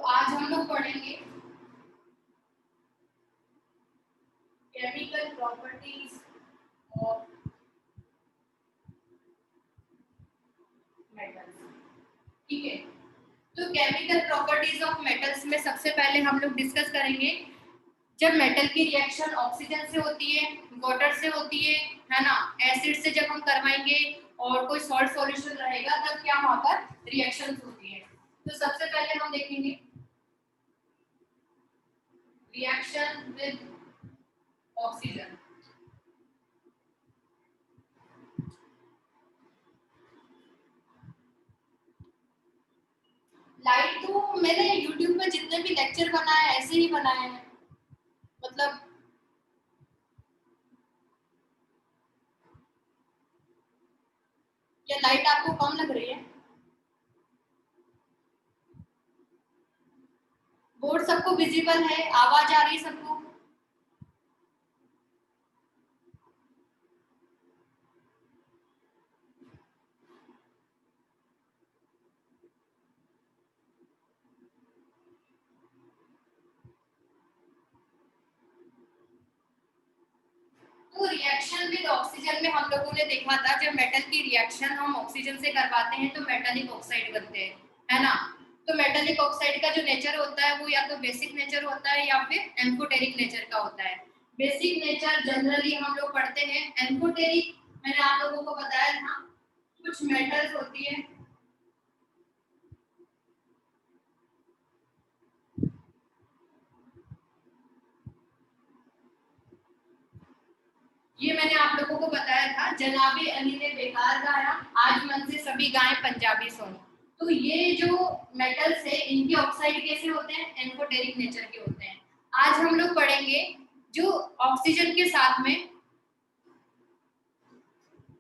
आज हम लोग पढ़ेंगे केमिकल प्रॉपर्टीज ऑफ मेटल्स। ठीक है, तो केमिकल प्रॉपर्टीज ऑफ मेटल्स में सबसे पहले हम लोग डिस्कस करेंगे जब मेटल की रिएक्शन ऑक्सीजन से होती है, वाटर से होती है ना, एसिड से जब हम करवाएंगे और कोई सॉल्ट सॉल्यूशन रहेगा तब क्या वहां पर रिएक्शंस होती है। तो सबसे पहले हम देखेंगे रिएक्शन विद ऑक्सीजन। लाइट तो मैंने YouTube में जितने भी लेक्चर बनाए ऐसे ही बनाए हैं, मतलब ये लाइट आपको कम लग रही है? बोर्ड सबको विजिबल है, आवाज आ रही है सबको? तो रिएक्शन विद ऑक्सीजन में हम लोगों ने देखा था जब मेटल की रिएक्शन हम ऑक्सीजन से करवाते हैं तो मेटालिक ऑक्साइड बनते हैं, है ना। तो मेटालिक ऑक्साइड का जो नेचर होता है वो या तो बेसिक नेचर होता है या फिर एम्फोटेरिक नेचर का होता है। बेसिक नेचर जनरली हम लोग पढ़ते हैं। एम्फोटेरिक मैंने आप लोगों को बताया था, कुछ मेटल्स होती है ये मैंने आप लोगों को बताया था, जनाबे अली ने बेकार गाया, आज मन से सभी गाएं पंजाबी सॉन्ग। तो ये जो मेटल्स है इनके ऑक्साइड कैसे होते हैं? एम्फोटेरिक नेचर के होते हैं। आज हम लोग पढ़ेंगे जो ऑक्सीजन के साथ में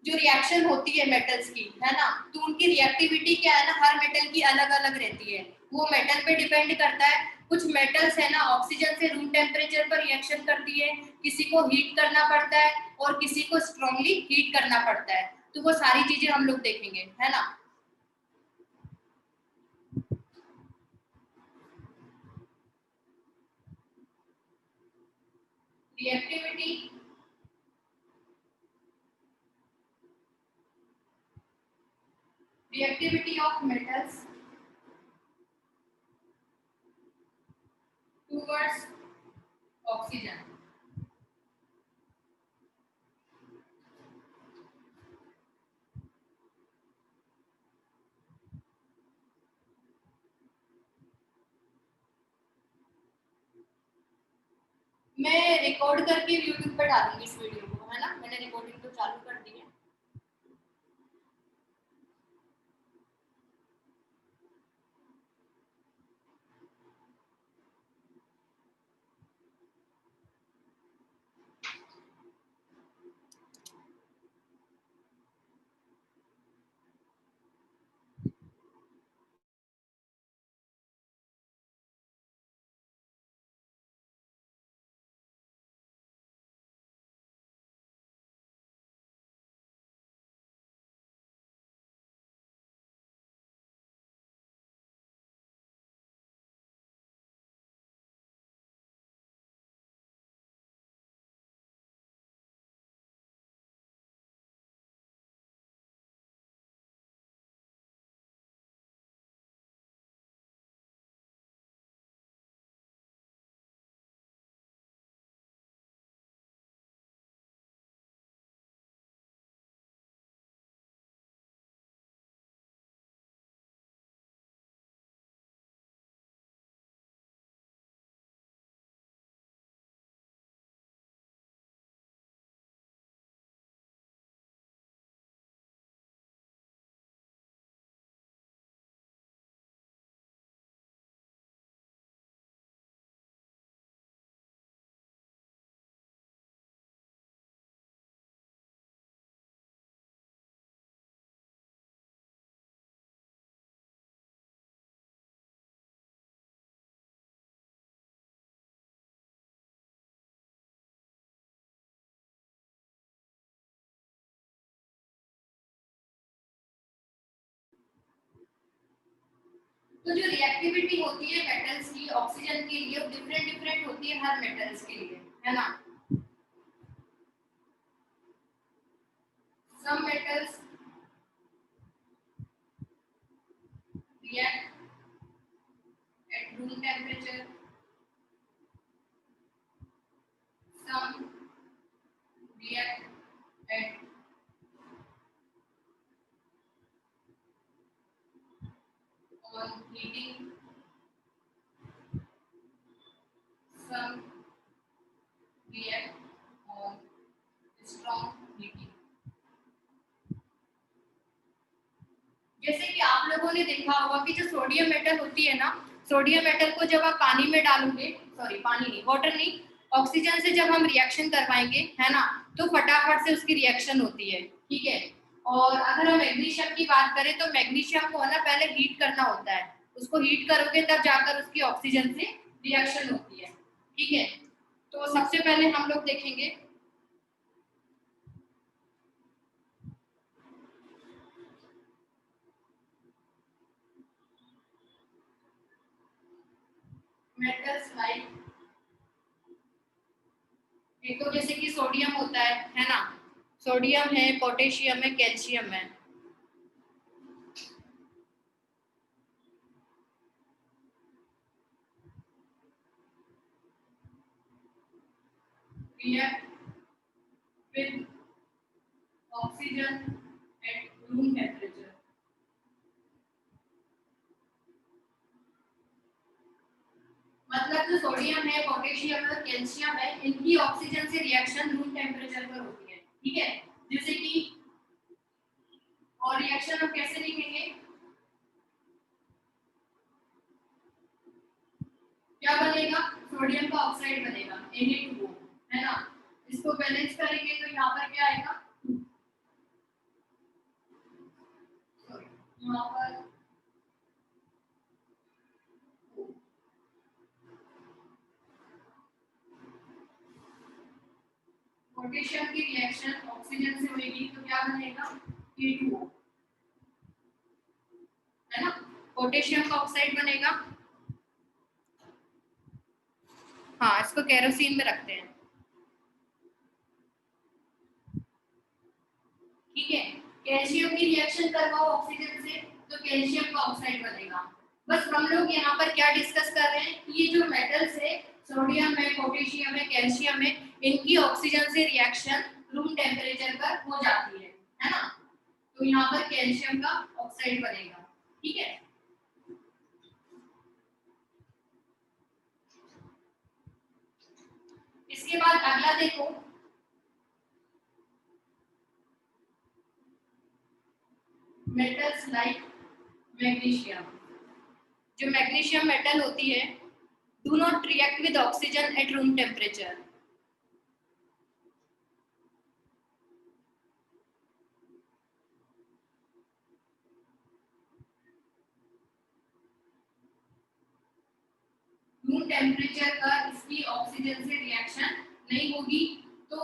जो रिएक्शन होती है मेटल्स की, है ना, तो उनकी रिएक्टिविटी क्या है ना, हर मेटल की अलग अलग रहती है, वो मेटल पे डिपेंड करता है। कुछ मेटल्स है ना ऑक्सीजन से रूम टेम्परेचर पर रिएक्शन करती है, किसी को हीट करना पड़ता है और किसी को स्ट्रांगली हीट करना पड़ता है। तो वो सारी चीजें हम लोग देखेंगे, है ना। Reactivity reactivity of metals towards oxygen. मैं रिकॉर्ड करके यूट्यूब पर डालूंगी इस वीडियो को, है ना, मैंने रिकॉर्डिंग तो चालू कर दी है। तो जो रिएक्टिविटी होती है मेटल्स की ऑक्सीजन के लिए वो डिफरेंट डिफरेंट होती है हर मेटल्स के लिए, है ना। Some metals react at room temperature, some react at on heating, some react on strong heating। जैसे कि आप लोगों ने देखा होगा कि जो सोडियम मेटल होती है ना, सोडियम मेटल को जब आप पानी में डालोगे, सॉरी पानी नहीं, वाटर नहीं, ऑक्सीजन से जब हम रिएक्शन करवाएंगे, है ना, तो फटाफट से उसकी रिएक्शन होती है, ठीक है। और अगर हम मैग्नीशियम की बात करें तो मैग्नीशियम को है ना पहले हीट करना होता है, उसको हीट करोगे तब जाकर उसकी ऑक्सीजन से रिएक्शन होती है, ठीक है। तो सबसे पहले हम लोग देखेंगे मेटल्स लाइक, एक तो जैसे कि सोडियम होता है ना, सोडियम है, पोटेशियम है, कैल्शियम है। React with oxygen at room temperature। मतलब जो सोडियम है, पोटेशियम है, कैल्शियम है, इनकी ऑक्सीजन से रिएक्शन रूम टेम्परेचर पर होती है, ठीक है। जैसे कि और रिएक्शन हम कैसे लिखेंगे, क्या बनेगा, सोडियम का ऑक्साइड बनेगा Na2O, है ना। इसको बैलेंस करेंगे तो यहाँ पर क्या आएगा, यहाँ पर पोटेशियम की रिएक्शन ऑक्सीजन से होगी तो क्या बनेगा K2O, है ना, पोटेशियम का ऑक्साइड बनेगा। हाँ, इसको केरोसिन में रखते हैं, ठीक है। कैल्शियम की रिएक्शन करवाओ ऑक्सीजन से तो कैल्शियम का ऑक्साइड बनेगा। बस हम लोग यहाँ पर क्या डिस्कस कर रहे हैं कि ये जो मेटल्स है, सोडियम है, पोटेशियम है, कैल्शियम है, इनकी ऑक्सीजन से रिएक्शन रूम टेम्परेचर पर हो जाती है ना। तो यहाँ पर कैल्शियम का ऑक्साइड बनेगा, ठीक है। इसके बाद अगला देखो, मेटल्स लाइक मैग्नीशियम। जो मैग्नीशियम मेटल होती है do not react with oxygen at room temperature. Room temperature पर इसकी ऑक्सीजन से रिएक्शन नहीं होगी तो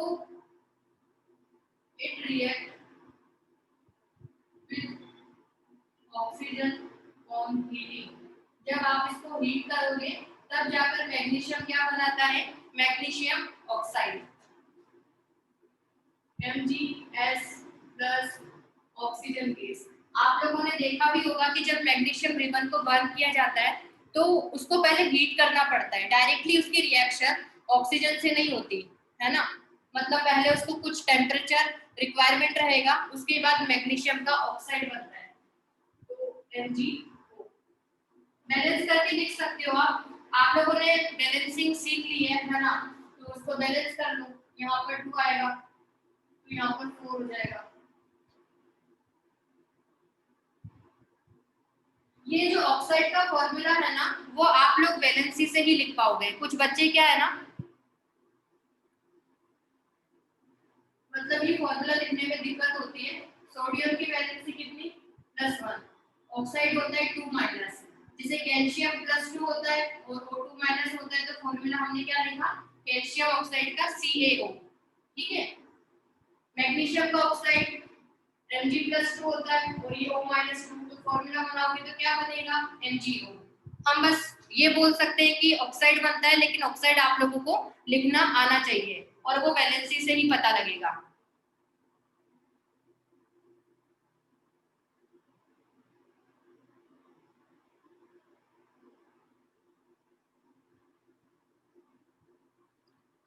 it react with oxygen on heating. जब आप इसको हीट करोगे तब जाकर मैग्नीशियम क्या बनाता है, magnesium oxide, MgS plus oxygen gas. आप लोगों ने देखा भी होगा कि जब मैग्नीशियम रिबन को बर्न किया जाता है तो उसको पहले हीट करना पड़ता है, डायरेक्टली उसकी रिएक्शन ऑक्सीजन से नहीं होती, है ना। मतलब पहले उसको कुछ टेम्परेचर रिक्वायरमेंट रहेगा, उसके बाद मैग्नीशियम का ऑक्साइड बनता है, तो MgO। बैलेंस करके लिख सकते हो आप लोगों ने बैलेंसिंग सीख ली है ना, तो उसको बैलेंस कर लो, यहाँ पर 2 आएगा तो यहाँ पर 4 हो जाएगा। ये जो ऑक्साइड का फॉर्मूला है ना वो आप लोग वैलेंसी से ही लिख पाओगे। कुछ बच्चे क्या है ना, मतलब ये फॉर्मूला लिखने में दिक्कत होती है। सोडियम की वैलेंसी कितनी, +1, ऑक्साइड होता है 2-, जिसे कैल्शियम +2 होता है और O2- होता है, तो फॉर्मूला हमने क्या लिखा, कैल्शियम ऑक्साइड का CaO, ठीक है। मैग्नीशियम का ऑक्साइड Mg+2 होता है और ये O-2, तो फॉर्मूला बनाओगे तो क्या बनेगा, MgO। हम बस ये बोल सकते हैं कि ऑक्साइड बनता है, लेकिन ऑक्साइड आप लोगों को लिखना आना चाहिए और वो वैलेंसी से ही पता लगेगा।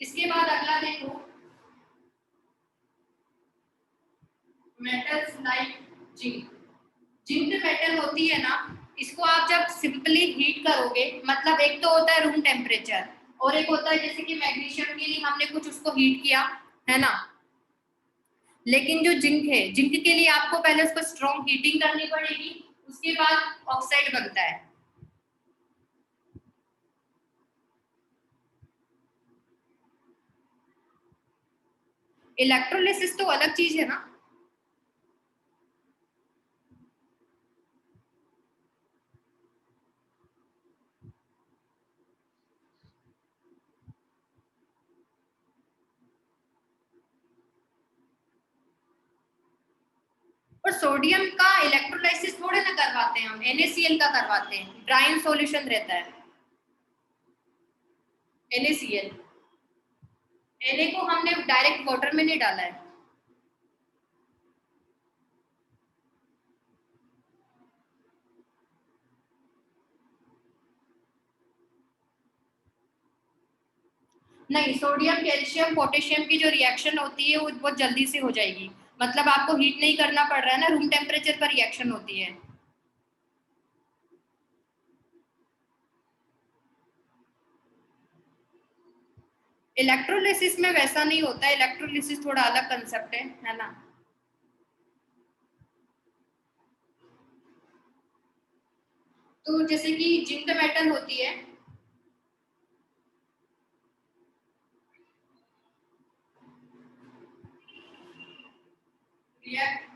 इसके बाद अगला देखो, metals like zinc. Zinc metal होती है ना, इसको आप जब सिंपली हीट करोगे, मतलब एक तो होता है रूम टेम्परेचर और एक होता है जैसे कि मैग्नीशियम के लिए हमने कुछ उसको हीट किया है ना, लेकिन जो जिंक है, जिंक के लिए आपको पहले उसको स्ट्रॉन्ग हीटिंग करनी पड़ेगी, उसके बाद ऑक्साइड बनता है। इलेक्ट्रोलिसिस तो अलग चीज है ना। और सोडियम का इलेक्ट्रोलाइसिस थोड़े ना करवाते हैं हम, NaCl का करवाते हैं, ड्राई सॉल्यूशन रहता है NaCl। Na को हमने डायरेक्ट वाटर में नहीं डाला है। नहीं, सोडियम कैल्शियम पोटेशियम की जो रिएक्शन होती है वो बहुत जल्दी से हो जाएगी, मतलब आपको हीट नहीं करना पड़ रहा है ना, रूम टेम्परेचर पर रिएक्शन होती है। इलेक्ट्रोलिसिस में वैसा नहीं होता है, इलेक्ट्रोलिसिस थोड़ा अलग कंसेप्ट है ना। तो जैसे कि जिंक मेटल होती है, रिएक्ट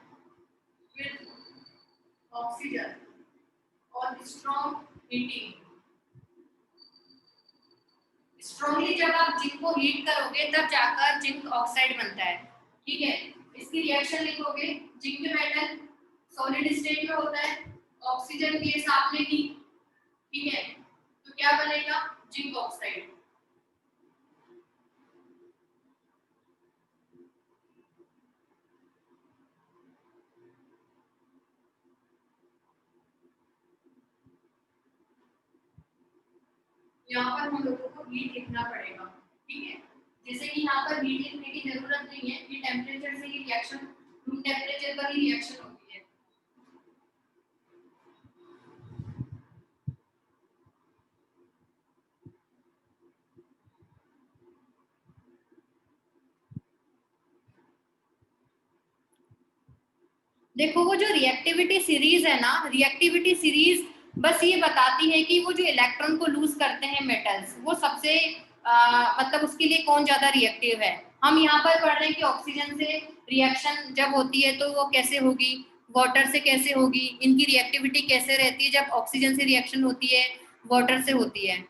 विद ऑक्सीजन और स्ट्रॉन्ग हीटिंग। स्ट्रॉन्गली जब आप जिंक को हीट करोगे तब जाकर जिंक ऑक्साइड बनता है, ठीक है। इसकी रिएक्शन लिखोगे, जिंक मेटल सॉलिड स्टेट में होता है, ऑक्सीजन के साथ में ही, ठीक है, तो क्या बनेगा, जिंक ऑक्साइड। यहाँ पर हम लोगों को हीट लिखना पड़ेगा, ठीक है। जैसे कि यहाँ पर हीट लिखने की जरूरत नहीं है, कि टेम्परेचर से ही रिएक्शन, रूम टेम्परेचर पर ही रिएक्शन होती है। देखो वो जो रिएक्टिविटी सीरीज है ना, रिएक्टिविटी सीरीज बस ये बताती है कि वो जो इलेक्ट्रॉन को लूज करते हैं मेटल्स, वो सबसे मतलब उसके लिए कौन ज्यादा रिएक्टिव है। हम यहाँ पर पढ़ रहे हैं कि ऑक्सीजन से रिएक्शन जब होती है तो वो कैसे होगी, वाटर से कैसे होगी, इनकी रिएक्टिविटी कैसे रहती है जब ऑक्सीजन से रिएक्शन होती है, वाटर से होती है।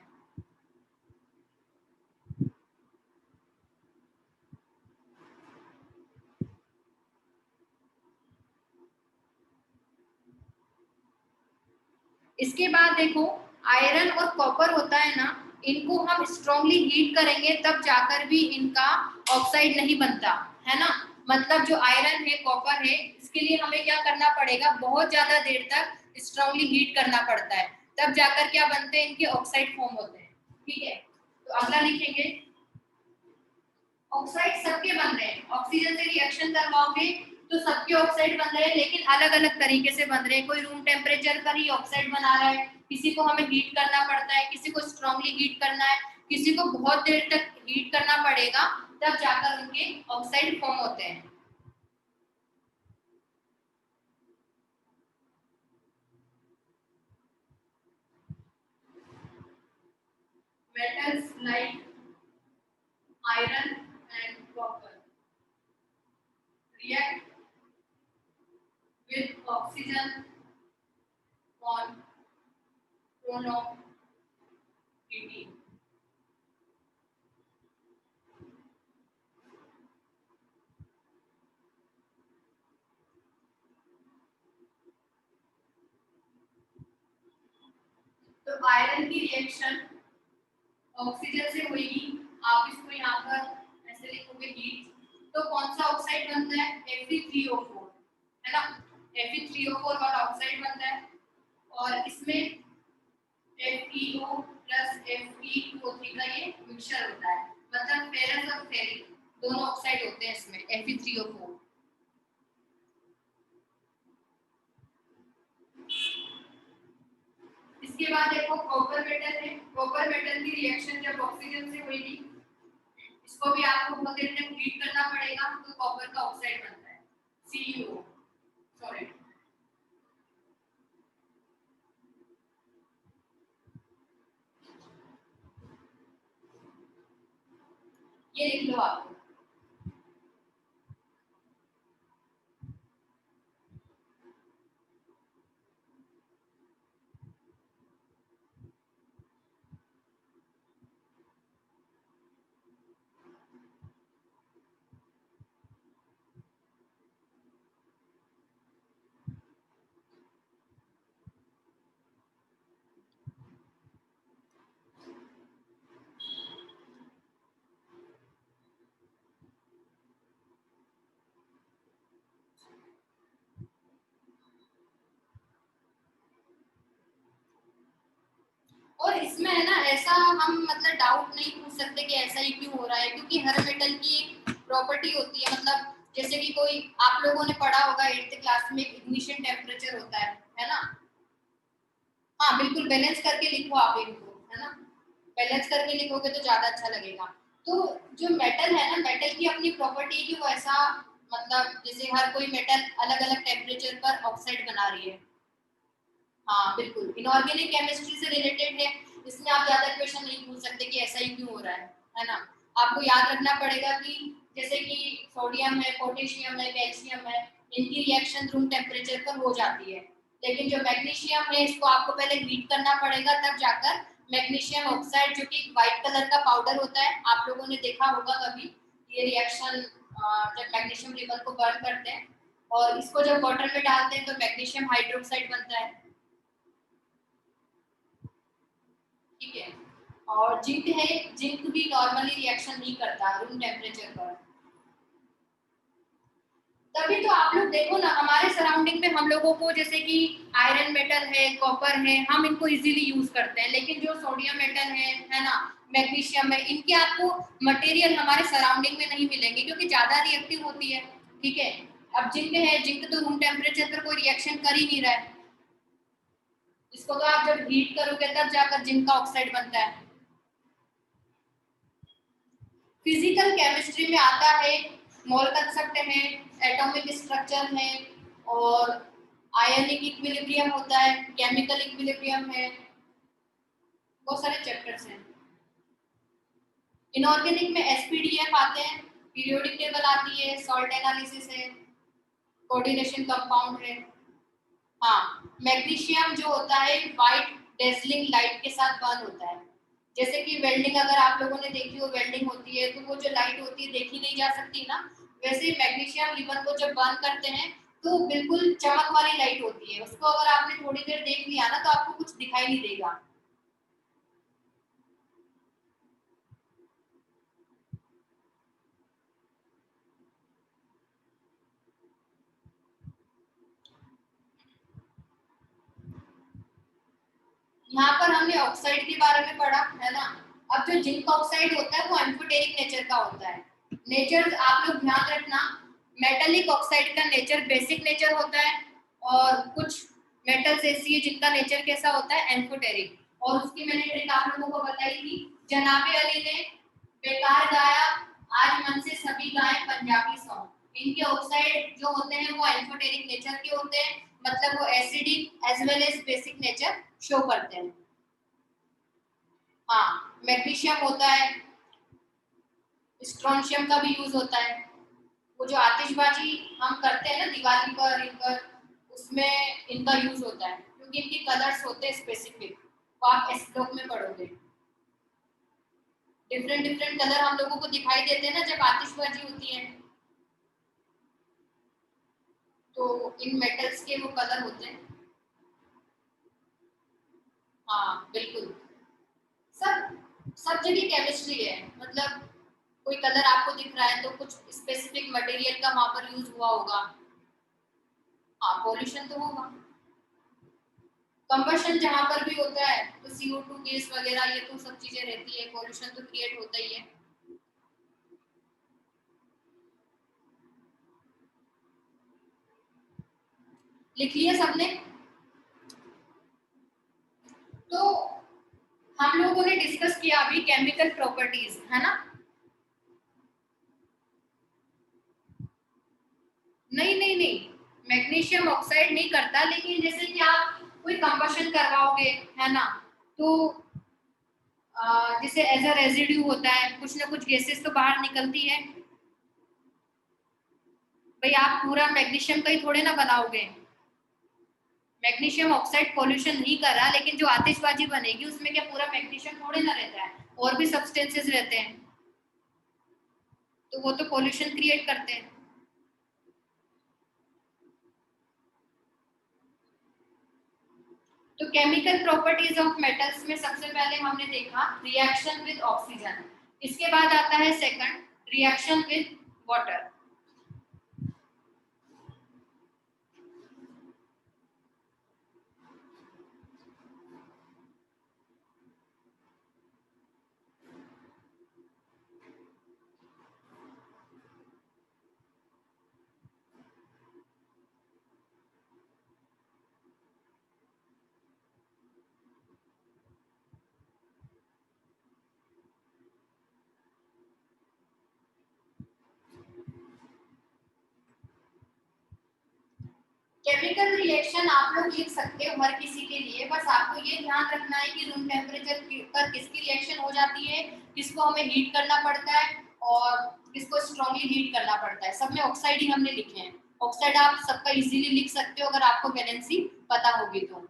इसके बाद देखो, आयरन और कॉपर होता है ना, इनको हम स्ट्रांगली हीट करेंगे तब जाकर भी इनका ऑक्साइड नहीं बनता है ना। मतलब जो आयरन है, कॉपर है, इसके लिए हमें क्या करना पड़ेगा, बहुत ज्यादा देर तक स्ट्रांगली हीट करना पड़ता है, तब जाकर क्या बनते हैं, इनके ऑक्साइड फॉर्म होते हैं, ठीक है। तो अगला लिखेंगे, ऑक्साइड सबके बन रहे हैं, ऑक्सीजन से रिएक्शन करवाओगे तो सबके ऑक्साइड बन रहे हैं, लेकिन अलग अलग तरीके से बन रहे हैं। कोई रूम टेम्परेचर पर ही ऑक्साइड बना रहा है, किसी को हमें हीट करना पड़ता है, किसी को स्ट्रांगली हीट करना है, किसी को बहुत देर तक हीट करना पड़ेगा, तब जाकर उनके ऑक्साइड फॉर्म होते हैं। Metals like iron and copper react with oxygen on prolonged heating. Iron की रिएक्शन ऑक्सीजन से होगी, आप इसको यहाँ पर ऐसे लिखोगे हीट, तो कौन सा ऑक्साइड बनता है Fe3O4, है ना। Fe3O4 वाला ऑक्साइड बनता है और इसमें FeO प्लस Fe2O3 का ये मिक्सचर होता है, मतलब फेरस और फेरिक दोनों ऑक्साइड होते हैं इसमें Fe3O4। इसके बाद देखो कॉपर मेटल है, कॉपर मेटल की रिएक्शन जब ऑक्सीजन से होगी, इसको भी आपको बहुत देर तक हीट करना पड़ेगा, तो कॉपर का ऑक्साइड बनता है CuO, सॉरी ये लिख लो आप। और इसमें है ना ऐसा हम मतलब डाउट नहीं पूछ सकते कि ऐसा ही क्यों हो रहा है, क्योंकि हर मेटल की एक प्रॉपर्टी होती है, मतलब जैसे कि कोई आप लोगों ने पढ़ा होगा 8th क्लास में इग्निशन टेम्परेचर होता है ना। हाँ बिल्कुल बैलेंस करके लिखो आप इनको, है ना, बैलेंस करके लिखोगे तो ज्यादा अच्छा लगेगा। तो जो मेटल है ना, मेटल की अपनी प्रॉपर्टी है कि वो ऐसा मतलब जैसे हर कोई मेटल अलग अलग टेम्परेचर पर ऑक्साइड बना रही है। हाँ बिल्कुल इनऑर्गेनिक केमिस्ट्री से रिलेटेड है, इसमें आप ज्यादा क्वेश्चन नहीं पूछ सकते कि ऐसा ही क्यों हो रहा है ना। आपको याद रखना पड़ेगा कि जैसे कि सोडियम है, पोटेशियम है, कैल्शियम है, इनकी रिएक्शन रूम टेम्परेचर पर हो जाती है, लेकिन जो मैग्नीशियम है इसको आपको पहले हीट करना पड़ेगा, तब जाकर मैग्नीशियम ऑक्साइड जो कि व्हाइट कलर का पाउडर होता है, आप लोगों ने देखा होगा कभी ये रिएक्शन, जब मैग्नीशियम लेवल को बर्न करते हैं और इसको जब वाटर में डालते हैं तो मैग्नीशियम हाइड्रोक्साइड बनता है, ठीक है। और जिंक है, जिंक भी नॉर्मली रिएक्शन नहीं करता रूम टेम्परेचर पर। तभी तो आप लोग देखो ना हमारे सराउंडिंग में हम लोगों को जैसे कि आयरन मेटल है, कॉपर है, हम इनको इजीली यूज करते हैं, लेकिन जो सोडियम मेटल है ना, मैग्नीशियम है, इनके आपको मटेरियल हमारे सराउंडिंग में नहीं मिलेंगे क्योंकि ज्यादा रिएक्टिव होती है, ठीक है। अब जिंक है, जिंक तो रूम टेम्परेचर पर कोई रिएक्शन कर ही नहीं रहा है, इसको तो आप जब हीट करोगे तब जाकर जिंक का ऑक्साइड बनता है। फिजिकल केमिस्ट्री में आता है, मोल कंसेप्ट है, एटॉमिक स्ट्रक्चर है, और आयनिक इक्विलिब्रियम होता है, केमिकल इक्विलिब्रियम है, बहुत सारे चैप्टर्स हैं। इनऑर्गेनिक में एसपीडीएफ आते हैं, पीरियोडिक टेबल आती है, सॉल्ट एनालिसिस है, कोऑर्डिनेशन कंपाउंड है। हाँ मैग्नीशियम जो होता है वाइट डेजलिंग लाइट के साथ बर्न होता है, जैसे कि वेल्डिंग अगर आप लोगों ने देखी हो, वेल्डिंग होती है तो वो जो लाइट होती है देखी नहीं जा सकती ना, वैसे ही मैग्नीशियम रिबन को जब बर्न करते हैं तो बिल्कुल चमक वाली लाइट होती है, उसको अगर आपने थोड़ी देर देख लिया ना तो आपको कुछ दिखाई नहीं देगा। यहाँ पर हमने ऑक्साइड के बारे में पढ़ा है ना। अब जो जिंक ऑक्साइड होता है वो एम्फोटेरिक नेचर का होता है। नेचर आप लोग ध्यान रखना, मेटालिक ऑक्साइड का नेचर बेसिक नेचर होता है, और कुछ मेटल्स ऐसी है जिनका नेचर कैसा होता है एम्फोटेरिक, और उसकी मैंने ट्रिक आप लोगों को बताई थी। जनाबे अली ने बेकार गाया आज मन से सभी गाएं पंजाबी सॉन्ग, इनके ऑक्साइड जो होते हैं वो एम्फोटेरिक नेचर के होते हैं, मतलब वो acidic as well as basic nature show करते हैं। हाँ मैग्नीशियम होता है, स्ट्रोंशियम का भी यूज होता है, वो जो आतिशबाजी हम करते हैं ना दिवाली पर इन पर, उसमें इनका यूज होता है क्योंकि इनके कलर्स होते हैं स्पेसिफिक, वो आप इस ब्लॉक में पढ़ोगे। डिफरेंट डिफरेंट कलर हम लोगों को दिखाई देते हैं ना जब आतिशबाजी होती है, तो इन मेटल्स के वो कलर होते हैं। हाँ बिल्कुल, सब जगह केमिस्ट्री है, मतलब कोई कलर आपको दिख रहा है तो कुछ स्पेसिफिक मटेरियल का वहां पर यूज हुआ होगा। हाँ, पॉल्यूशन तो होगा। कंबशन जहां पर भी होता है तो CO2 गैस वगैरह ये तो सब चीजें रहती है, पॉल्यूशन तो क्रिएट होता ही है। लिख लिया सबने? तो हम लोगों ने डिस्कस किया अभी केमिकल प्रॉपर्टीज, है ना? नहीं नहीं नहीं, मैग्नीशियम ऑक्साइड नहीं करता, लेकिन जैसे कि आप कोई कंबशन करवाओगे, है ना, तो जैसे एज अ रेजिड्यू होता है, कुछ ना कुछ गैसेस तो बाहर निकलती है। भाई आप पूरा मैग्नीशियम का ही थोड़े ना बनाओगे। मैग्नीशियम ऑक्साइड पॉल्यूशन नहीं कर रहा, लेकिन जो आतिशबाजी बनेगी उसमें क्या पूरा मैग्नीशियम थोड़े ना रहता है, और भी सब्सटेंसेस रहते हैं, तो वो तो पॉल्यूशन क्रिएट करते हैं। तो केमिकल प्रॉपर्टीज ऑफ मेटल्स में सबसे पहले हमने देखा रिएक्शन विद ऑक्सीजन, इसके बाद आता है second reaction with water. Chemical reaction आप लोग लिख सकते हो हर किसी के लिए, बस आपको ये ध्यान रखना है कि रूम टेम्परेचर पर किसकी रिएक्शन हो जाती है, किसको हमें हीट करना पड़ता है और किसको स्ट्रांगली हीट करना पड़ता है। सब में ऑक्साइड ही हमने लिखे हैं। ऑक्साइड आप सबका इजीली लिख सकते हो अगर आपको वैलेंसी पता होगी तो।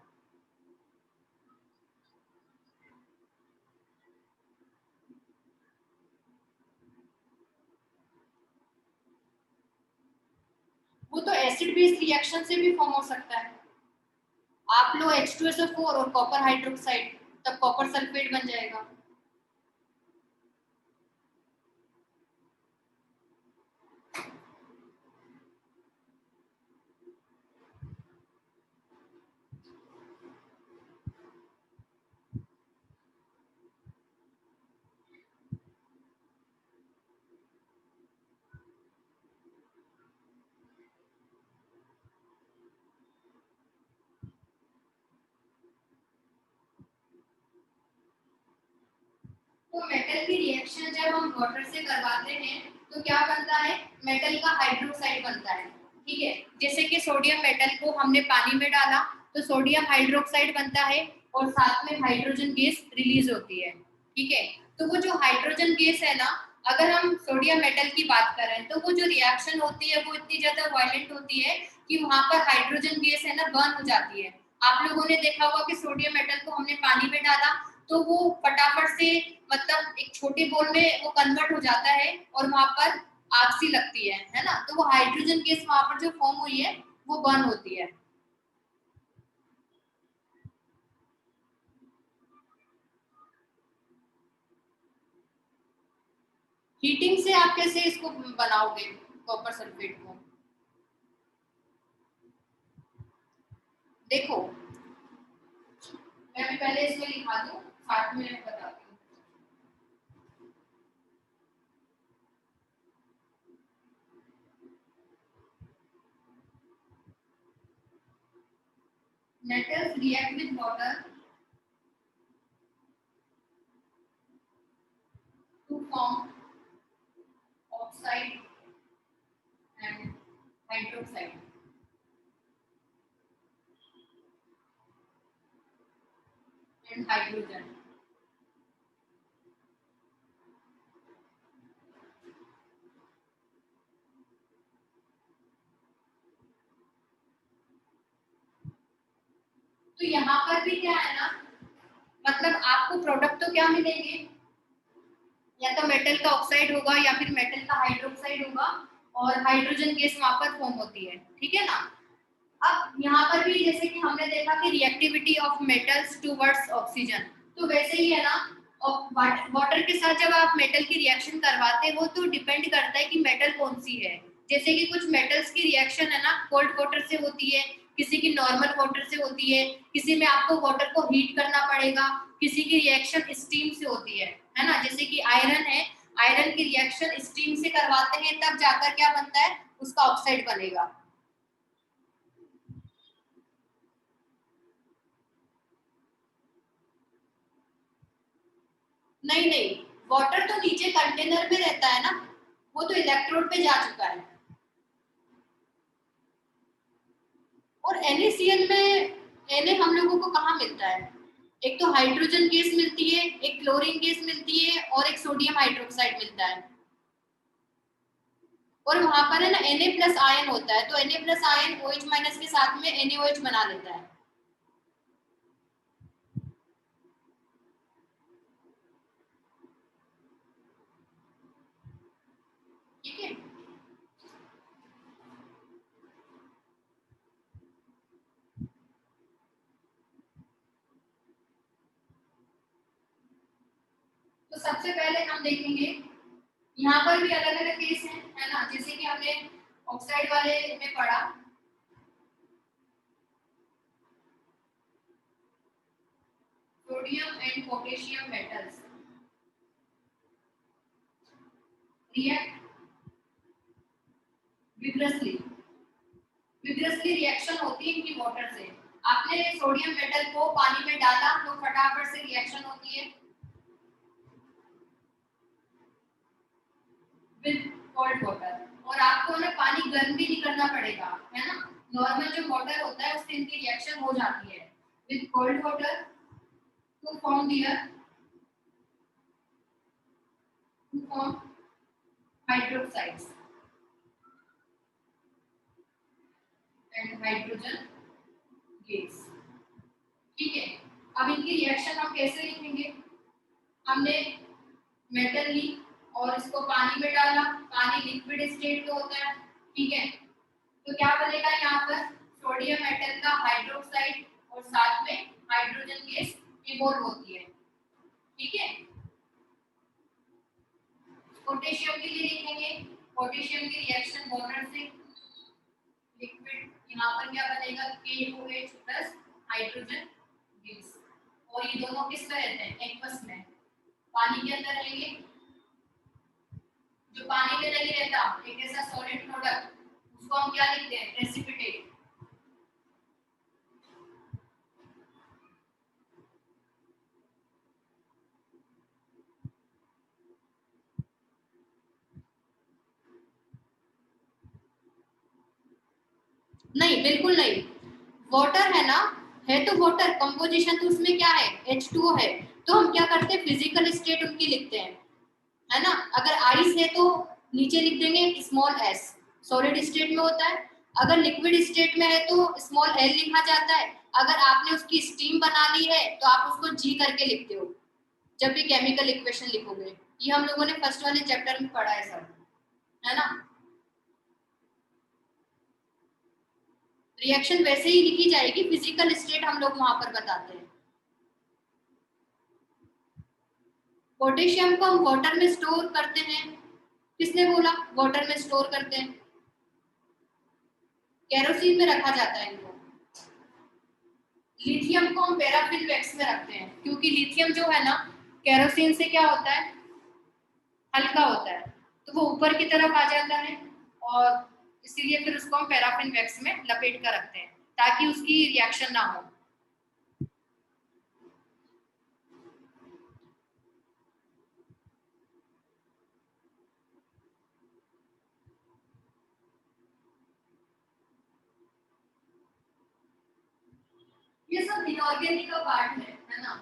वो तो एसिड बेस रिएक्शन से भी फॉर्म हो सकता है। आप लो H2SO4 और कॉपर हाइड्रोक्साइड, तब कॉपर सल्फेट बन जाएगा। तो मेटल की रिएक्शन जब हम वाटर से करवाते हैं तो क्या बनता है, मेटल का हाइड्रोक्साइड बनता है। ठीक है, जैसे कि सोडियम मेटल को हमने पानी में डाला तो सोडियम हाइड्रोक्साइड बनता है और साथ में हाइड्रोजन गैस रिलीज होती है। ठीक है, तो वो जो हाइड्रोजन गैस है ना, अगर हम सोडियम मेटल की बात करें तो वो जो रिएक्शन होती है वो इतनी ज्यादा वायलेंट होती है कि वहां पर हाइड्रोजन गैस है ना बर्न हो जाती है। आप लोगों ने देखा होगा कि सोडियम मेटल को हमने पानी में डाला तो वो फटाफट से, मतलब एक छोटे बोल में वो कन्वर्ट हो जाता है और वहां पर आग सी लगती है ना, तो वो हाइड्रोजन गैस वहां पर जो फॉर्म हुई है वो बर्न होती है। हीटिंग से आप कैसे इसको बनाओगे कॉपर सल्फेट को? देखो, मैं अभी पहले इसमें लिखा दूं, साथ में बताती हूँ। Metals react with water to form oxide and hydroxide and hydrogen। तो यहाँ पर भी क्या है ना, मतलब आपको प्रोडक्ट तो क्या मिलेंगे, या तो मेटल का ऑक्साइड होगा या फिर मेटल का हाइड्रोक्साइड होगा और हाइड्रोजन गैस वहां पर फॉर्म होती है। ठीक है ना? अब यहाँ पर भी जैसे कि हमने देखा कि reactivity of metals towards oxygen, तो वैसे ही है ना, और वाटर के साथ जब आप मेटल की रिएक्शन करवाते हो तो डिपेंड करता है कि मेटल कौन सी है। जैसे कि कुछ मेटल्स की रिएक्शन है ना कोल्ड वाटर से होती है, किसी की नॉर्मल वाटर से होती है, किसी में आपको वाटर को हीट करना पड़ेगा, किसी की रिएक्शन स्टीम से होती है ना। जैसे कि आयरन है, आयरन की रिएक्शन स्टीम से करवाते हैं तब जाकर क्या बनता है, उसका ऑक्साइड बनेगा। नहीं नहीं, वाटर तो नीचे कंटेनर में रहता है ना, वो तो इलेक्ट्रोड पे जा चुका है। और NaCl में Na हम लोगों को कहाँ मिलता है, एक तो हाइड्रोजन गैस मिलती है, एक क्लोरीन गैस मिलती है और एक सोडियम हाइड्रोक्साइड मिलता है। और वहां पर है ना Na प्लस आयन होता है, तो Na plus ion OH minus के साथ में NaOH बना लेता है। ठीक है। तो सबसे पहले हम देखेंगे, यहाँ पर भी अलग अलग केस है ना, जैसे कि हमने ऑक्साइड वाले में पढ़ा, sodium and potassium metals react vigorously, vigorously reaction होती है इनकी वाटर से। आपने सोडियम मेटल को पानी में डाला तो फटाफट से रिएक्शन होती है विद कोल्ड वाटर। और आपको ना पानी गर्म भी नहीं करना पड़ेगा, है ना, नॉर्मल जो वाटर होता है उससे इनकी रिएक्शन हो जाती है with cold water to form their, to form hydroxides and hydrogen gas. ठीक है। अब इनकी रिएक्शन हम कैसे लिखेंगे, हमने मेटल ली और इसको पानी में डाला, पानी लिक्विड स्टेट में होता है। ठीक है, तो क्या बनेगा यहाँ पर, सोडियम मेटल का हाइड्रोक्साइड और साथ में हाइड्रोजन गैस इवॉल्व होती है। ठीक है। पोटेशियम के लिए लिखेंगे, पोटेशियम की रिएक्शन वाटर से लिक्विड, यहाँ पर क्या बनेगा KOH प्लस हाइड्रोजन गैस। और ये दोनों किस में रहते हैं, एक्वस में, पानी के अंदर रहेंगे। जो पानी में नहीं रहता एक ऐसा सॉलिड प्रोडक्ट, उसको हम क्या लिखते हैं, प्रेसिपिटेट। नहीं बिल्कुल नहीं, वाटर है ना, है तो वाटर, कंपोजिशन तो उसमें क्या है, H2O है। तो हम क्या करते हैं, फिजिकल स्टेट उनकी लिखते हैं, है ना। अगर आइस है तो नीचे लिख देंगे स्मॉल s, सॉलिड स्टेट में होता है। अगर लिक्विड स्टेट में है तो स्मॉल l लिखा जाता है। अगर आपने उसकी स्टीम बना ली है तो आप उसको G करके लिखते हो जब भी केमिकल इक्वेशन लिखोगे। ये हम लोगों ने फर्स्ट वाले चैप्टर में पढ़ा है सब, है ना। रिएक्शन वैसे ही लिखी जाएगी, फिजिकल स्टेट हम लोग वहां पर बताते हैं। पोटेशियम को हम वाटर में स्टोर करते हैं, किसने बोला वाटर में स्टोर करते हैं, केरोसिन में रखा जाता है इनको। लिथियम को हम पैराफिन वैक्स में रखते हैं, क्योंकि लिथियम जो है ना केरोसिन से क्या होता है, हल्का होता है, तो वो ऊपर की तरफ आ जाता है। और इसीलिए फिर उसको हम पैराफिन वैक्स में लपेट कर रखते हैं ताकि उसकी रिएक्शन ना हो। ये सब इनऑर्गेनिक का पार्ट है ना।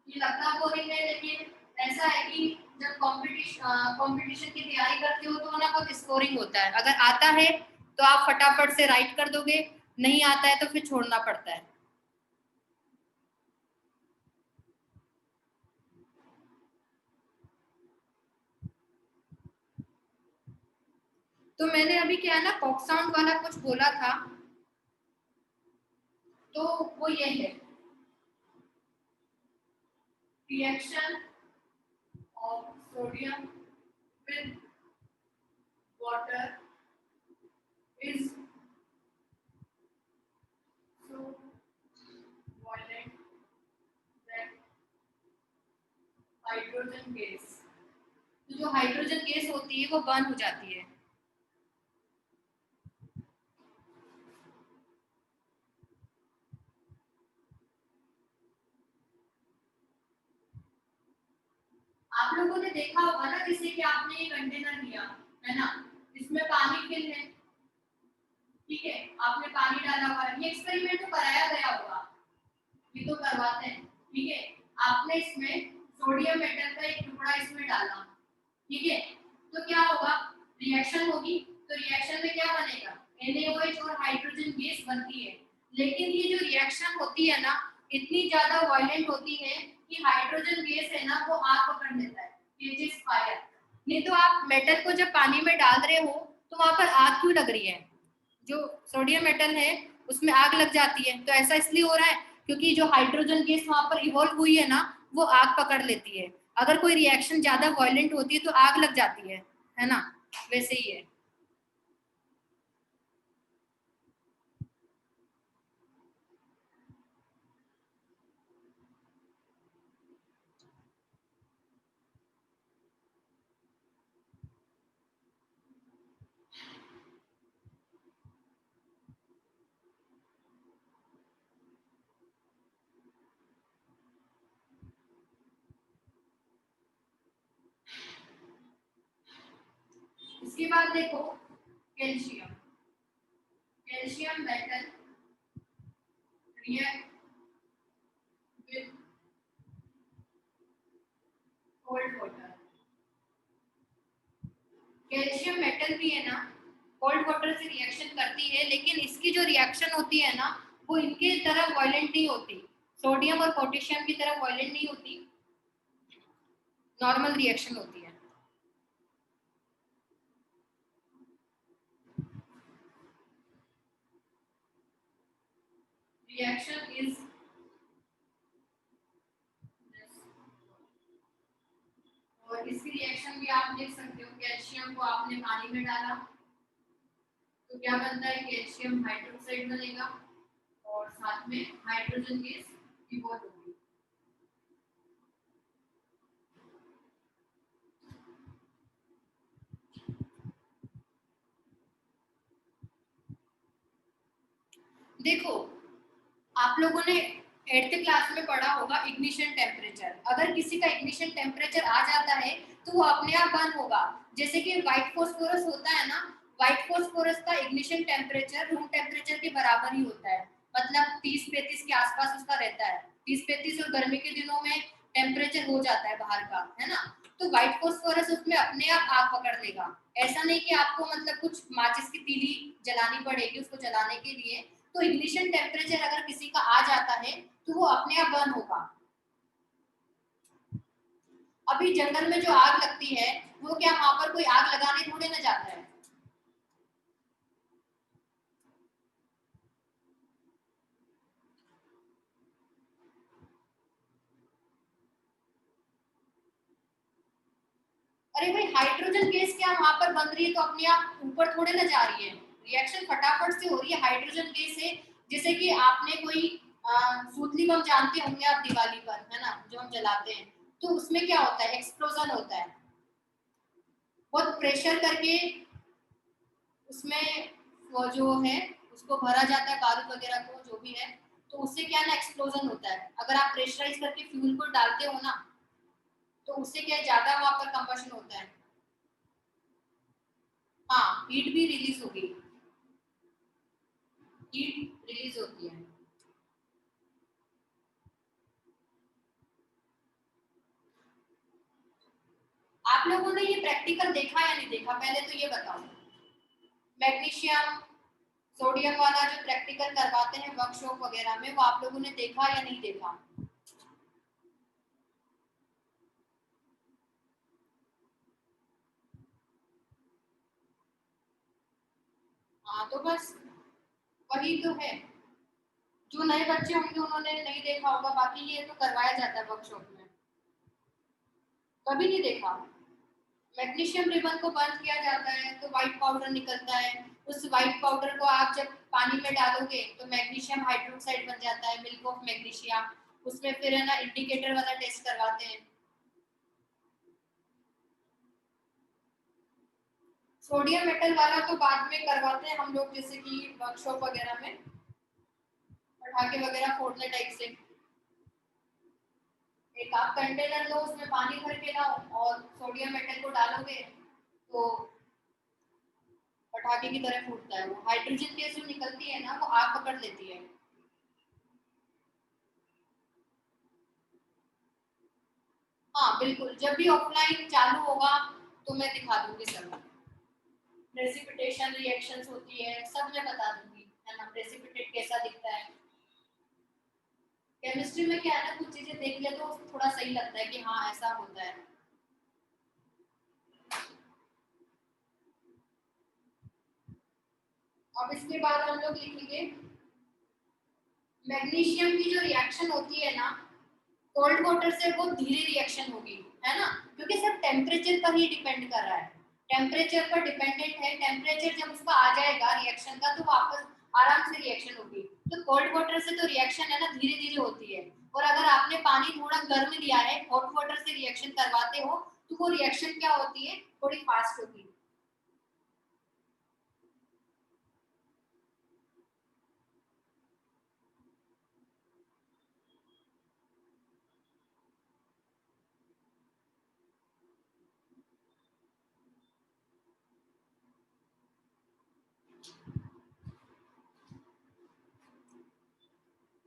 ये लगता बोरिंग है लेकिन ऐसा है कि जब कंपटीशन की तैयारी करते हो तो ना बहुत स्कोरिंग होता है। अगर आता है तो आप फटाफट से राइट कर दोगे, नहीं आता है तो फिर छोड़ना पड़ता है। तो मैंने अभी क्या है ना कॉक साउंड वाला कुछ बोला था, तो वो ये है reaction of sodium with water is so violent that hydrogen gas, तो जो हाइड्रोजन गैस होती है वो बर्न हो जाती है। आप लोगों ने देखा होगा ना, जैसे कि आपने ये कंटेनर लिया है ना, इसमें पानी फिल है, ठीक है, आपने पानी डाला हुआ है, ये एक्सपेरिमेंट तो कराया गया होगा, ये तो करवाते हैं, ठीक है। आपने इसमें सोडियम मेटल का एक टुकड़ा इसमें डाला, ठीक है, तो क्या होगा, रिएक्शन होगी, तो रिएक्शन में क्या बनेगा, NaOH और हाइड्रोजन गैस बनती है। लेकिन ये जो रिएक्शन होती है ना, इतनी ज्यादा वायलेंट होती है कि हाइड्रोजन गैस है ना वो आग पकड़ लेता है, केजेस फायर। नहीं तो आप मेटल को जब पानी में डाल रहे हो तो वहां पर आग क्यों लग रही है, जो सोडियम मेटल है उसमें आग लग जाती है, तो ऐसा इसलिए हो रहा है क्योंकि जो हाइड्रोजन गैस वहां पर इवॉल्व हुई है ना वो आग पकड़ लेती है। अगर कोई रिएक्शन ज्यादा वायलेंट होती है तो आग लग जाती है ना, वैसे ही है। इसके बाद देखो calcium, calcium metal react with cold water. Calcium metal भी है ना कोल्ड वाटर से रिएक्शन करती है, लेकिन इसकी जो रिएक्शन होती है ना वो इनके तरह वायलेंट नहीं होती, सोडियम और पोटेशियम की तरह वायलेंट नहीं होती, नॉर्मल रिएक्शन होती है। रिएक्शन इज, और इसकी रिएक्शन भी आप देख सकते हो, कैल्शियम को आपने पानी में डाला तो क्या बनता है, कैल्शियम हाइड्रोक्साइड बनेगा और साथ में हाइड्रोजन गैस इवॉल्व होगी। देखो आप लोगों ने 8th क्लास में पढ़ा होगा इग्निशन टेम्परेचर, अगर किसी का इग्निशन टेम्परेचर आ जाता है तो वो अपने आप बर्न होगा। जैसे कि व्हाइट फास्फोरस होता है ना, व्हाइट फास्फोरस का इग्निशन टेम्परेचर रूम टेम्परेचर के बराबर ही होता है, मतलब 30-35 के आसपास उसका रहता है, 30-35, और गर्मी के दिनों में टेम्परेचर हो जाता है बाहर का, है ना। तो व्हाइट फास्फोरस उसमें अपने आप आग पकड़ लेगा, ऐसा नहीं कि आपको मतलब कुछ माचिस की तीली जलानी पड़ेगी उसको जलाने के लिए। तो इग्निशन टेम्परेचर अगर किसी का आ जाता है तो वो अपने आप बर्न होगा। अभी जंगल में जो आग लगती है वो क्या वहां पर कोई आग लगाने थोड़े ना जाता है। अरे भाई हाइड्रोजन गैस क्या वहां पर बन रही है तो अपने आप ऊपर थोड़े ना जा रही है, रिएक्शन फटाफट से हो रही है, हाइड्रोजन गैस है। जैसे कि आपने कोई सूतली बम जानते होंगे आप, दिवाली पर है ना जो हम जलाते हैं, तो उसमें क्या होता है, एक्सप्लोजन होता है, बहुत प्रेशर करके उसमें वो जो है उसको भरा जाता है बारूद वगैरह को जो भी है, तो उससे क्या ना एक्सप्लोजन होता है। अगर आप प्रेशराइज करके फ्यूल को डालते हो ना तो उससे क्या ज्यादा वहां पर कंबशन होता है। हाँ हीट भी रिलीज होगी, हीट रिलीज होती है। आप लोगों ने ये प्रैक्टिकल देखा या नहीं देखा, पहले तो ये बताओ। मैग्नीशियम सोडियम वाला जो प्रैक्टिकल करवाते हैं वर्कशॉप वगैरह में, वो आप लोगों ने देखा या नहीं देखा। हाँ तो बस वही तो है, जो नए बच्चे होंगे उन्होंने नहीं देखा होगा, बाकी ये तो करवाया जाता है वर्कशॉप में। कभी नहीं देखा। मैग्नीशियम रिबन को बर्न किया जाता है तो व्हाइट पाउडर निकलता है। उस व्हाइट पाउडर को आप जब पानी में डालोगे तो मैग्नीशियम हाइड्रोक्साइड बन जाता है, मिल्क ऑफ मैग्नीशिया। उसमें फिर है ना इंडिकेटर वाला टेस्ट करवाते हैं। सोडियम मेटल वाला तो बाद में करवाते हैं हम लोग, जैसे कि वर्कशॉप वगैरह में पटाखे वगैरह फोड़ने टाइप से। एक आप कंटेनर लो, उसमें पानी भर के लाओ और सोडियम मेटल को डालोगे तो पटाखे की तरह फूटता है। वो हाइड्रोजन गैस जो निकलती है ना, वो आग पकड़ लेती है। हाँ बिल्कुल, जब भी ऑफलाइन चालू होगा तो मैं दिखा दूंगी सब। प्रेसिपिटेशन रिएक्शंस होती है, सब मैं बता दूंगी, है ना, प्रेसिपिटेट कैसा दिखता है। केमिस्ट्री में क्या है ना, कुछ चीजें देख ले तो थोड़ा सही लगता है कि हाँ ऐसा होता है। अब इसके बाद हम लोग लिखेंगे मैग्नीशियम की जो रिएक्शन होती है ना कोल्ड वाटर से, वो धीरे रिएक्शन होगी, है ना, क्योंकि सब टेम्परेचर पर ही डिपेंड कर रहा है। टेम्परेचर पर डिपेंडेंट है। टेम्परेचर जब उसका आ जाएगा रिएक्शन का तो वापस आराम से रिएक्शन होगी। तो कोल्ड वाटर से तो रिएक्शन है ना धीरे धीरे होती है। और अगर आपने पानी थोड़ा गर्म लिया है, हॉट वाटर से रिएक्शन करवाते हो, तो वो रिएक्शन क्या होती है, थोड़ी फास्ट होगी।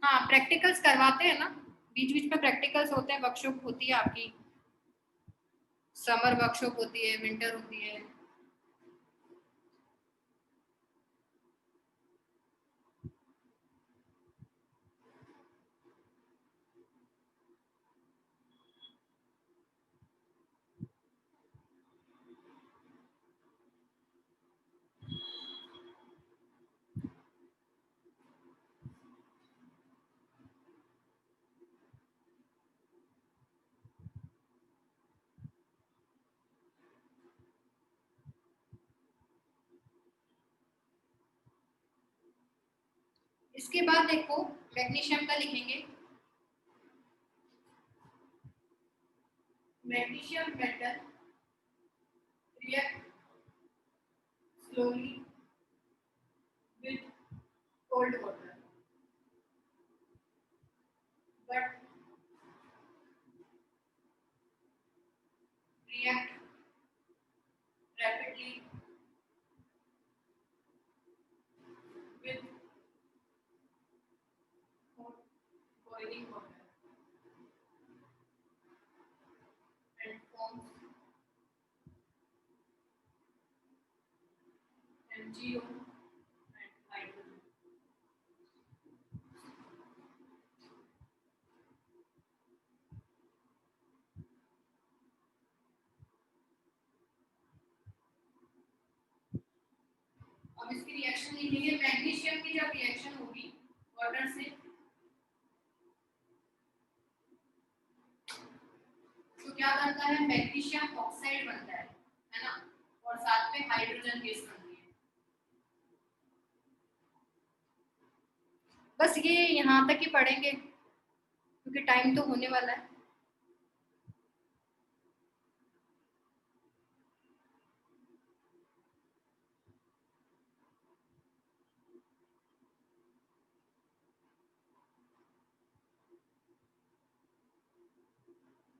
हाँ प्रैक्टिकल्स करवाते हैं ना, बीच बीच में प्रैक्टिकल्स होते हैं, वर्कशॉप होती है आपकी, समर वर्कशॉप होती है, विंटर होती है। इसके बाद देखो मैग्नीशियम का लिखेंगे, magnesium metal react slowly with cold water, but react rapidly with hot boiling water and forms MgO and hydrogen. अब इसकी रिएक्शन लिखेंगे, मैग्नीशियम की जब रिएक्शन होगी वाटर से तो क्या बनता है, मैग्नीशियम ऑक्साइड बनता है ना, और साथ में हाइड्रोजन गैस बनती है। बस ये यहाँ तक ही पढ़ेंगे क्योंकि टाइम तो होने वाला है।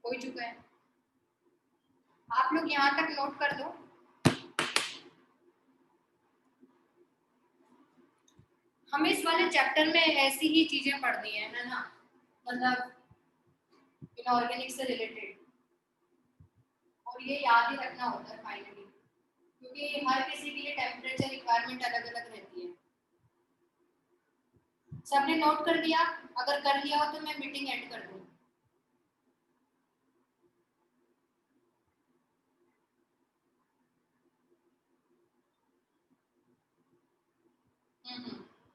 हो ही चुका है, आप लोग यहाँ तक नोट कर दो। हमें इस वाले चैप्टर में ऐसी ही चीजें पढ़नी है ना, मतलब इनऑर्गेनिक से रिलेटेड, और ये याद ही रखना होता है फाइनली, क्योंकि हर किसी के लिए टेम्परेचर रिक्वायरमेंट अलग अलग रहती है। सबने नोट कर दिया? अगर कर लिया हो तो मैं मीटिंग एंड कर दूँ।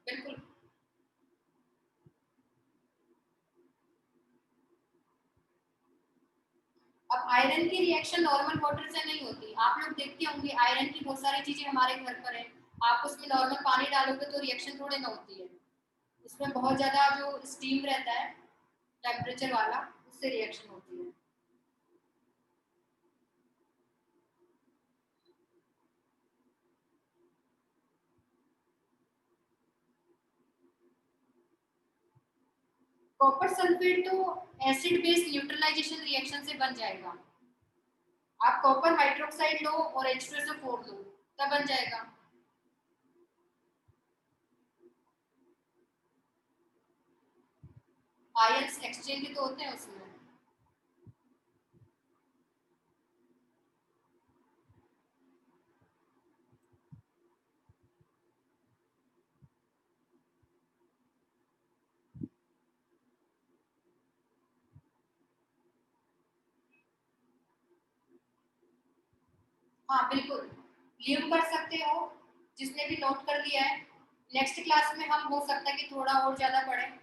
बिल्कुल। अब आयरन की रिएक्शन नॉर्मल वाटर से नहीं होती, आप लोग देखते होंगे आयरन की बहुत सारी चीजें हमारे घर पर है, आप उसमें नॉर्मल पानी डालोगे तो रिएक्शन थोड़े ना होती है, उसमें बहुत ज्यादा जो स्टीम रहता है टेम्परेचर वाला, उससे रिएक्शन होती है। कॉपर सल्फेट तो एसिड बेस न्यूट्रलाइजेशन रिएक्शन से बन जाएगा, आप कॉपर हाइड्रोक्साइड लो और H2SO4 लो तब बन जाएगा। आयंस एक्सचेंज तो होते हैं उसमें। हाँ बिल्कुल, लीव कर सकते हो, जिसने भी नोट कर लिया है, नेक्स्ट क्लास में हम हो सकता है कि थोड़ा और ज्यादा पढ़ें।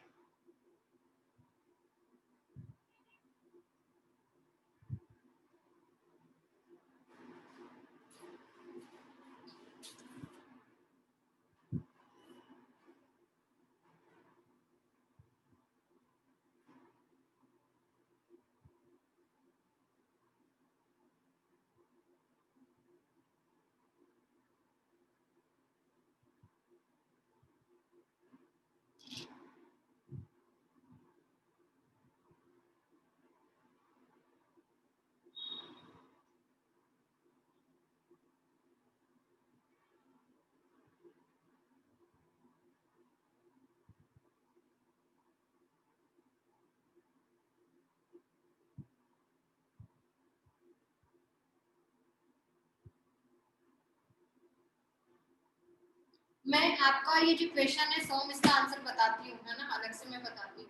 मैं आपका ये जो क्वेश्चन है सोम, इसका आंसर बताती हूँ, है ना, अलग से मैं बताती हूँ,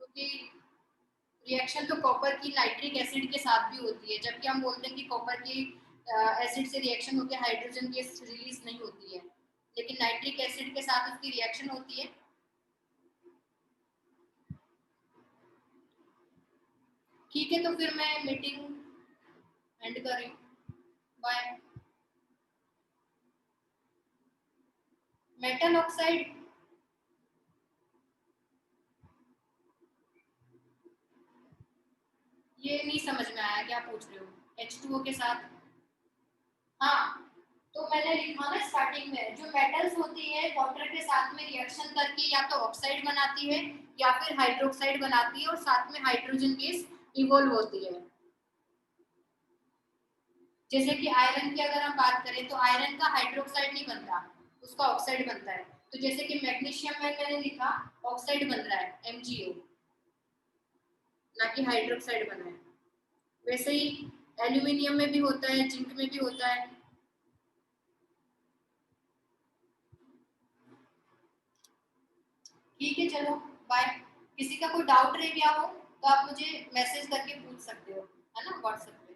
क्योंकि रिएक्शन तो कॉपर की नाइट्रिक एसिड के साथ भी होती है, जबकि हम बोलते हैं कि कॉपर की एसिड से रिएक्शन होकर हाइड्रोजन गैस रिलीज नहीं होती है, लेकिन नाइट्रिक एसिड के साथ उसकी रिएक्शन होती है। ठीक है, तो फिर मैं मीटिंग एंड कर रही हूँ, बाय। मेटल ऑक्साइड, ये नहीं समझ में आया, क्या पूछ रहे हो H2O के साथ? हाँ, तो मैंने लिखा ना स्टार्टिंग में, जो मेटल्स होती है वाटर के साथ में रिएक्शन करके या तो ऑक्साइड बनाती है या फिर हाइड्रोक्साइड बनाती है, और साथ में हाइड्रोजन गैस इवॉल्व होती है। जैसे कि आयरन की अगर हम बात करें तो आयरन का हाइड्रोक्साइड नहीं बनता, उसका ऑक्साइड बनता है। तो जैसे कि मैग्नीशियम में मैंने लिखा ऑक्साइड बन रहा है MgO, ना कि हाइड्रोक्साइड बना है। वैसे ही एल्यूमिनियम में भी होता है, जिंक में भी होता है। ठीक है, चलो बाय। किसी का कोई डाउट रह गया हो तो आप मुझे मैसेज करके पूछ सकते हो, है ना, व्हाट्सएप पे।